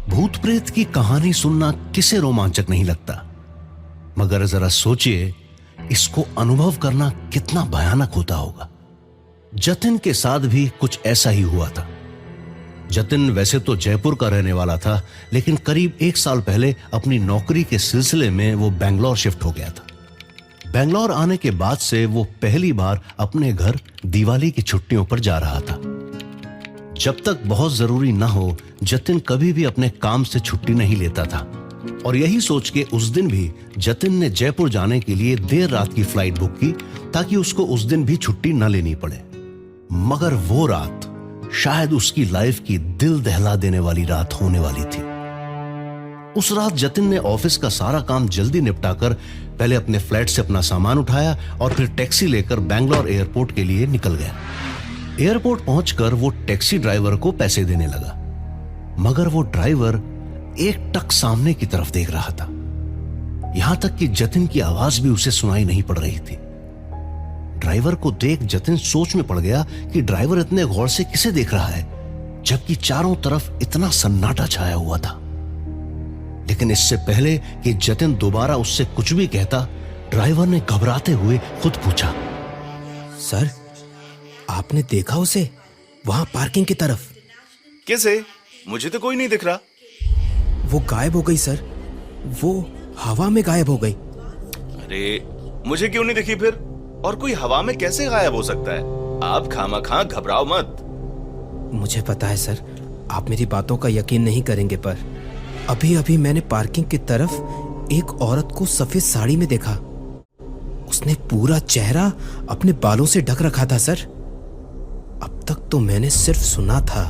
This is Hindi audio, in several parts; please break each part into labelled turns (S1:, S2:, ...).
S1: भूत प्रेत की कहानी सुनना किसे रोमांचक नहीं लगता, मगर जरा सोचिए इसको अनुभव करना कितना भयानक होता होगा। जतिन के साथ भी कुछ ऐसा ही हुआ था। जतिन वैसे तो जयपुर का रहने वाला था, लेकिन करीब 1 साल पहले अपनी नौकरी के सिलसिले में वो बेंगलोर शिफ्ट हो गया था। बेंगलोर आने के बाद से वो पहली बार अपने घर दिवाली की छुट्टियों पर जा रहा था। जब तक बहुत जरूरी ना हो, जतिन कभी भी अपने काम से छुट्टी नहीं लेता था, और यही सोच के उस दिन भी जतिन ने जयपुर जाने के लिए देर रात की फ्लाइट बुक की ताकि उसको उस दिन भी छुट्टी न लेनी पड़े। मगर वो रात शायद उसकी लाइफ की दिल दहला देने वाली रात होने वाली थी। उस रात जतिन ने ऑफिस का सारा काम जल्दी निपटाकर पहले अपने फ्लैट से अपना सामान उठाया और फिर टैक्सी लेकर बैंगलोर एयरपोर्ट के लिए निकल गया। एयरपोर्ट पहुंचकर वो टैक्सी ड्राइवर को पैसे देने लगा, मगर वो ड्राइवर एक टक सामने की तरफ देख रहा था। यहां तक कि जतिन की आवाज भी उसे सुनाई नहीं पड़ रही थी। ड्राइवर को देख जतिन सोच में पड़ गया कि ड्राइवर इतने गौर से किसे देख रहा है, जबकि चारों तरफ इतना सन्नाटा छाया हुआ था। लेकिन इससे पहले कि जतिन दोबारा उससे कुछ भी कहता, ड्राइवर ने घबराते हुए खुद पूछा,
S2: सर, आपने देखा उसे वहां पार्किंग की तरफ?
S3: किसे? मुझे तो कोई नहीं दिख रहा।
S2: वो गायब हो गई सर, वो हवा में गायब हो गई।
S3: अरे मुझे क्यों नहीं दिखी फिर? और कोई हवा में कैसे गायब हो सकता है? आप खामखा घबराओ मत।
S2: मुझे पता है सर, आप मेरी बातों का यकीन नहीं करेंगे, पर अभी अभी मैंने पार्किंग की तरफ एक औरत को सफेद साड़ी में देखा। उसने पूरा चेहरा अपने बालों से ढक रखा था सर। अब तक तो मैंने सिर्फ सुना था,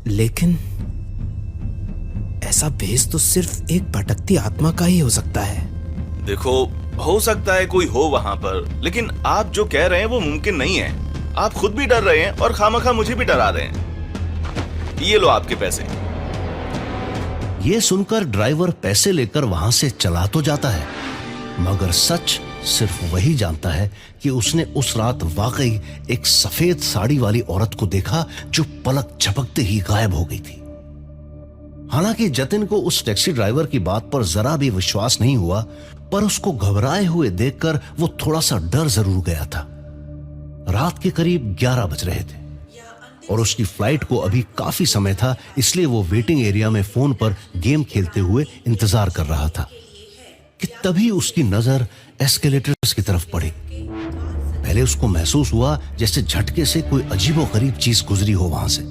S2: लेकिन ऐसा भेस तो सिर्फ एक भटकती आत्मा का ही हो सकता है।
S3: देखो, हो सकता है कोई हो वहां पर, लेकिन आप जो कह रहे हैं वो मुमकिन नहीं है। आप खुद भी डर रहे हैं और खामखा मुझे भी डरा रहे हैं। ये लो आपके पैसे।
S1: यह सुनकर ड्राइवर पैसे लेकर वहां से चला तो जाता है, मगर सच सिर्फ वही जानता है कि उसने उस रात वाकई एक सफेद साड़ी वाली औरत को देखा जो पलक झपकते ही गायब हो गई थी। हालांकि जतिन को उस टैक्सी ड्राइवर की बात पर जरा भी विश्वास नहीं हुआ, पर उसको घबराए हुए देखकर वो थोड़ा सा डर जरूर गया था। रात के करीब 11 बज रहे थे और उसकी फ्लाइट को अभी काफी समय था, इसलिए वो वेटिंग एरिया में फोन पर गेम खेलते हुए इंतजार कर रहा था कि तभी उसकी नजर एस्केलेटर्स की तरफ पड़ी। पहले उसको महसूस हुआ जैसे झटके से कोई अजीबोगरीब चीज गुजरी हो वहां से,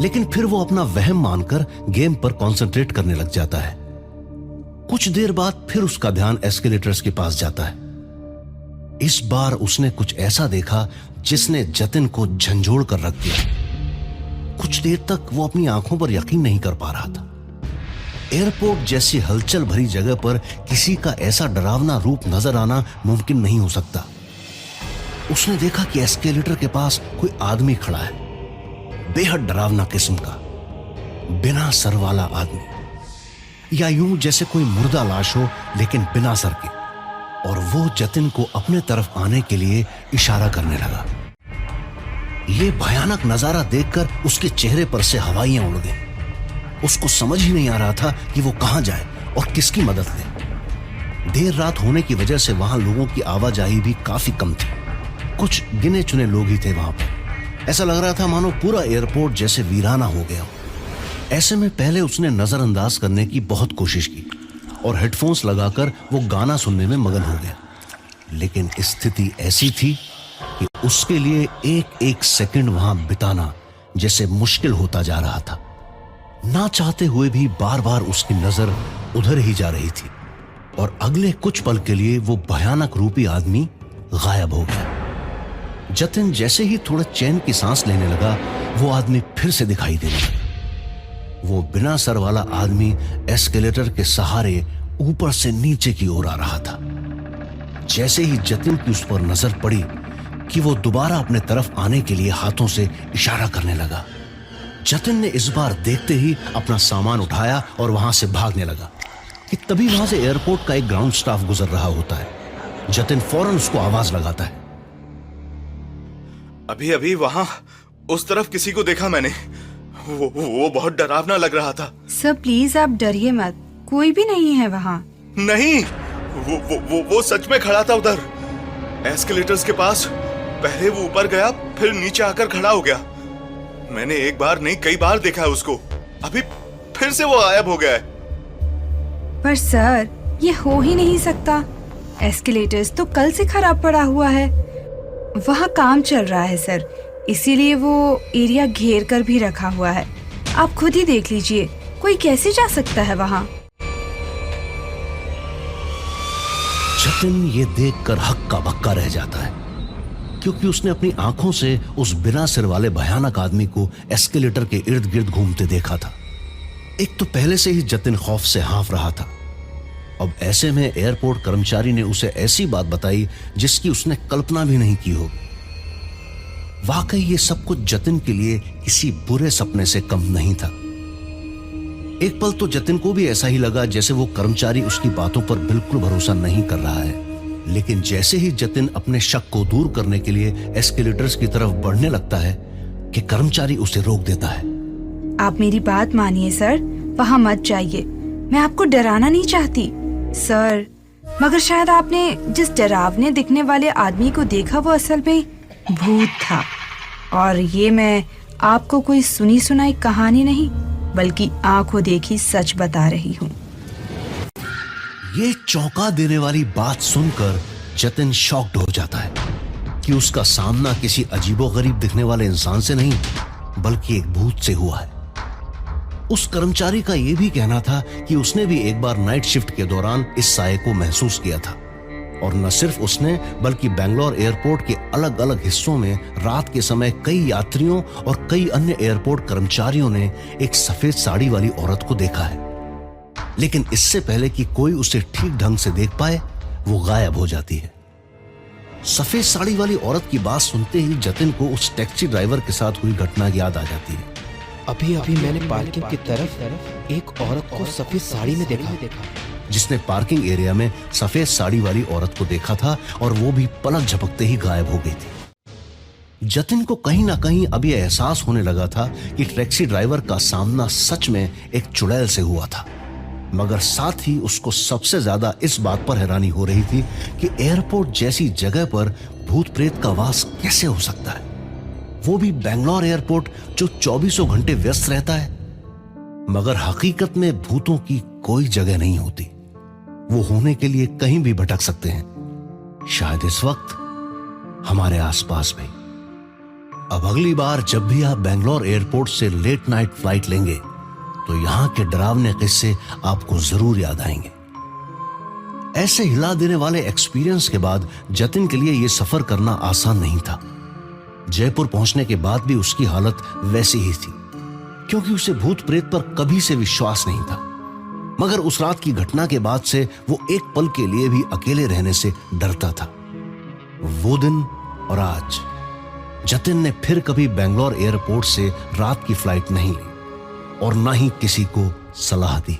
S1: लेकिन फिर वो अपना वहम मानकर गेम पर कंसंट्रेट करने लग जाता है। कुछ देर बाद फिर उसका ध्यान एस्केलेटर्स के पास जाता है। इस बार उसने कुछ ऐसा देखा जिसने जतिन को झंझोड़ कर रख दिया। कुछ देर तक वो अपनी आंखों पर यकीन नहीं कर पा रहा था। एयरपोर्ट जैसी हलचल भरी जगह पर किसी का ऐसा डरावना रूप नजर आना मुमकिन नहीं हो सकता। उसने देखा कि एस्केलेटर के पास कोई आदमी खड़ा है, बेहद डरावना किस्म का, बिना सर वाला आदमी, या यूं जैसे कोई मुर्दा लाश हो लेकिन बिना सर के। और वो जतिन को अपने तरफ आने के लिए इशारा करने लगा। ये भयानक नजारा देखकर उसके चेहरे पर से हवाइयां उड़ गईं। उसको समझ ही नहीं आ रहा था कि वो कहां जाए और किसकी मदद ले। देर रात होने की वजह से वहां लोगों की आवाजाही भी काफी कम थी। कुछ गिने चुने लोग ही थे वहां पर। ऐसा लग रहा था मानो पूरा एयरपोर्ट जैसे वीराना हो गया हो। ऐसे में पहले उसने नजरअंदाज करने की बहुत कोशिश की और हेडफोन्स लगाकर वो गाना सुनने में मगन हो गया, लेकिन स्थिति ऐसी थी कि उसके लिए एक एक सेकंड वहां बिताना जैसे मुश्किल होता जा रहा था। ना चाहते हुए भी बार बार उसकी नजर उधर ही जा रही थी और अगले कुछ पल के लिए वो भयानक रूपी आदमी गायब हो गया। जतिन जैसे ही थोड़ा चैन की सांस लेने लगा, वो आदमी फिर से दिखाई देने लगा। वो बिना सर वाला आदमी एस्केलेटर के सहारे ऊपर से नीचे की ओर आ रहा था। जैसे ही जतिन की उस पर नजर पड़ी कि वो दोबारा अपने तरफ आने के लिए हाथों से इशारा करने लगा, जतिन ने इस बार देखते ही अपना सामान उठाया और वहां से भागने लगा कि तभी वहां से एयरपोर्ट का एक ग्राउंड स्टाफ गुजर रहा होता है। जतिन फौरन उसको आवाज लगाता है,
S3: अभी अभी वहां उस तरफ किसी को देखा मैंने। वो बहुत डरावना लग रहा था।
S4: सर प्लीज आप डरिए मत, कोई भी नहीं है वहाँ।
S3: नहीं, वो सच में खड़ा था उधर, एस्केलेटर्स के पास। पहले वो ऊपर गया, फिर नीचे आकर खड़ा हो गया। मैंने एक बार नहीं कई बार देखा है उसको। अभी फिर से वो गायब हो गया है।
S4: पर सर ये हो ही नहीं सकता, एस्केलेटर्स तो कल से खराब पड़ा हुआ है। वहाँ काम चल रहा है सर, इसीलिए वो एरिया घेर कर भी रखा हुआ है। आप खुद ही देख लीजिए, कोई कैसे जा सकता है वहाँ।
S1: जतिन ये देखकर हक्का बक्का रह जाता है, क्योंकि उसने अपनी आंखों से उस बिना सिर वाले भयानक आदमी को एस्केलेटर के इर्द गिर्द घूमते देखा था। एक तो पहले से ही जतिन खौफ से हाँफ रहा था। अब ऐसे में एयरपोर्ट कर्मचारी ने उसे ऐसी बात बताई जिसकी उसने कल्पना भी नहीं की होगी। वाकई ये सब कुछ जतिन के लिए किसी बुरे सपने से कम नहीं था। एक पल तो जतिन को भी ऐसा ही लगा जैसे वो कर्मचारी उसकी बातों पर बिल्कुल भरोसा नहीं कर रहा है। लेकिन जैसे ही जतिन अपने शक को दूर करने के लिए एस्केलेटर्स की तरफ बढ़ने लगता है कि कर्मचारी उसे रोक देता है।
S4: आप मेरी बात मानिए सर, वहाँ मत जाइए। मैं आपको डराना नहीं चाहती सर, मगर शायद आपने जिस डरावने दिखने वाले आदमी को देखा वो असल में भूत था। और ये मैं आपको कोई सुनी सुनाई कहानी नहीं बल्कि आंखों देखी सच बता रही हूँ।
S1: ये चौंका देने वाली बात सुनकर जतिन शॉक्ड हो जाता है कि उसका सामना किसी अजीबोगरीब दिखने वाले इंसान से नहीं बल्कि एक भूत से हुआ है। उस कर्मचारी का यह भी कहना था कि उसने भी एक बार नाइट शिफ्ट के दौरान इस साये को महसूस किया था। और न सिर्फ उसने बल्कि बेंगलोर एयरपोर्ट के अलग अलग हिस्सों में रात के समय कई यात्रियों और कई अन्य एयरपोर्ट कर्मचारियों ने एक सफेद साड़ी वाली औरत को देखा है। लेकिन इससे पहले कि कोई उसे ठीक ढंग से देख पाए, वो गायब हो जाती है। सफेद साड़ी वाली औरत की बात सुनते ही जतिन को उस टैक्सी ड्राइवर के साथ हुई घटना याद आ जाती है।
S2: अभी अभी मैंने पार्किंग की तरफ एक औरत को सफेद साड़ी में देखा,
S1: जिसने पार्किंग एरिया में सफेद साड़ी वाली औरत को देखा था और वो भी पलक झपकते ही गायब हो गई थी। जतिन को कहीं ना कहीं अब यह एहसास होने लगा था कि टैक्सी ड्राइवर का सामना सच में एक चुड़ैल से हुआ था। मगर साथ ही उसको सबसे ज्यादा इस बात पर हैरानी हो रही थी कि एयरपोर्ट जैसी जगह पर भूत प्रेत का वास कैसे हो सकता है, वो भी बेंगलोर एयरपोर्ट जो 24 घंटे व्यस्त रहता है। मगर हकीकत में भूतों की कोई जगह नहीं होती, वो होने के लिए कहीं भी भटक सकते हैं, शायद इस वक्त हमारे आसपास भी। अब अगली बार जब भी आप बेंगलोर एयरपोर्ट से लेट नाइट फ्लाइट लेंगे तो यहां के डरावने किस्से आपको जरूर याद आएंगे। ऐसे हिला देने वाले एक्सपीरियंस के बाद जतिन के लिए यह सफर करना आसान नहीं था। जयपुर पहुंचने के बाद भी उसकी हालत वैसी ही थी, क्योंकि उसे भूत प्रेत पर कभी से विश्वास नहीं था। मगर उस रात की घटना के बाद से वो एक पल के लिए भी अकेले रहने से डरता था। वो दिन और आज जतिन ने फिर कभी बेंगलोर एयरपोर्ट से रात की फ्लाइट नहीं ली और ना ही किसी को सलाह दी।